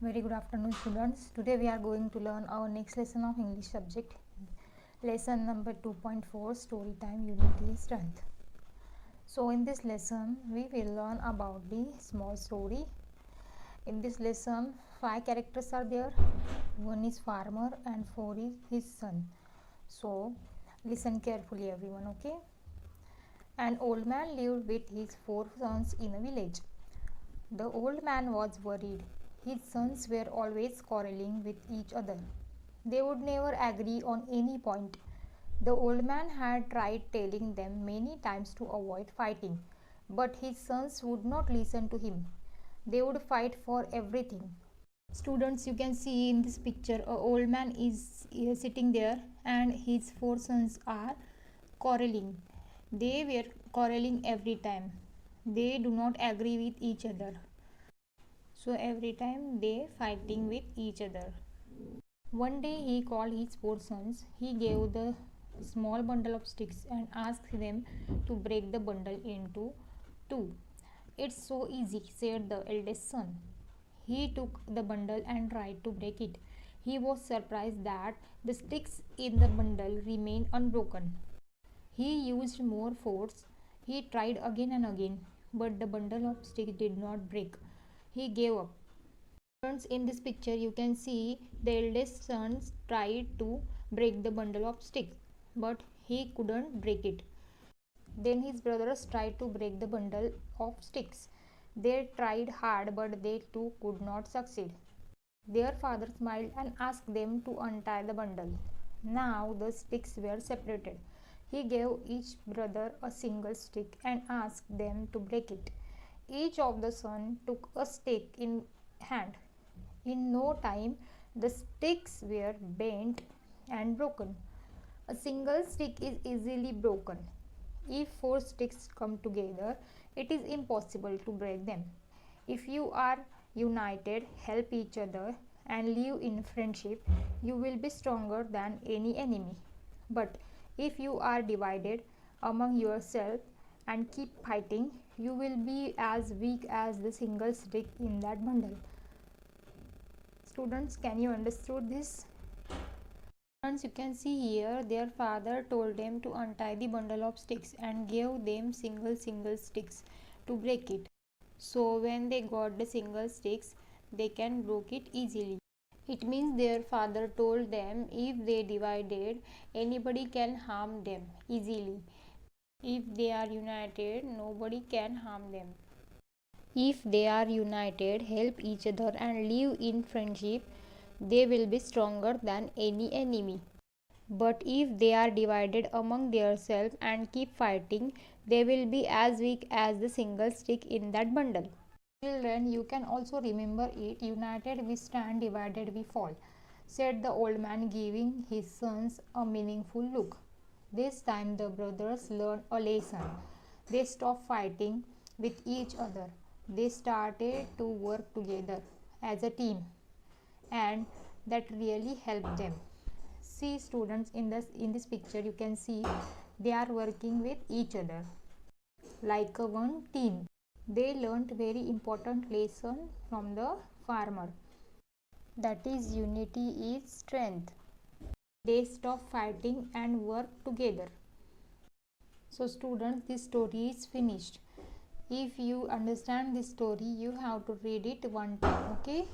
Very good afternoon, students. Today we are going to learn our next lesson of English subject. Lesson number 2.4, Story Time, Unity, Strength. So in this lesson we will learn about the small story. In this lesson 5 characters are there. One is farmer and 4 is his son. So listen carefully everyone, okay? An old man lived with his 4 sons in a village. The old man was worried. His sons were always quarreling with each other. They would never agree on any point. The old man had tried telling them many times to avoid fighting, but his sons would not listen to him. They would fight for everything. Students, you can see in this picture, a old man is sitting there and his 4 sons are quarreling. They were quarreling every time. They do not agree with each other. So every time they fighting with each other. One day he called his 4 sons. He gave the small bundle of sticks and asked them to break the bundle into 2. It's so easy, said the eldest son. He took the bundle and tried to break it. He was surprised that the sticks in the bundle remained unbroken. He used more force. He tried again and again, but the bundle of sticks did not break. He gave up. In this picture you can see the eldest son tried to break the bundle of sticks, but he couldn't break it. Then his brothers tried to break the bundle of sticks. They tried hard, but they too could not succeed. Their father smiled and asked them to untie the bundle. Now the sticks were separated. He gave each brother a single stick and asked them to break it. Each of the sons took a stick in hand. In no time, the sticks were bent and broken. A single stick is easily broken. If 4 sticks come together, it is impossible to break them. If you are united, help each other, and live in friendship, you will be stronger than any enemy. But if you are divided among yourself and keep fighting, you will be as weak as the single stick in that bundle. Students, can you understood this? Students, you can see here their father told them to untie the bundle of sticks and gave them single sticks to break it. So when they got the single sticks, they can break it easily. It means their father told them if they divided, anybody can harm them easily. If they are united, nobody can harm them. If they are united, help each other and live in friendship, they will be stronger than any enemy. But if they are divided among themselves and keep fighting, they will be as weak as the single stick in that bundle. Children, you can also remember it. United we stand, divided we fall, said the old man, giving his sons a meaningful look. This time the brothers learned a lesson. They stopped fighting with each other. They started to work together as a team, and that really helped them. See students, in this picture you can see they are working with each other like a one team. They learned very important lesson from the farmer, that is unity is strength. They stop fighting and work together. So students, this story is finished. If you understand this story, you have to read it one time, okay?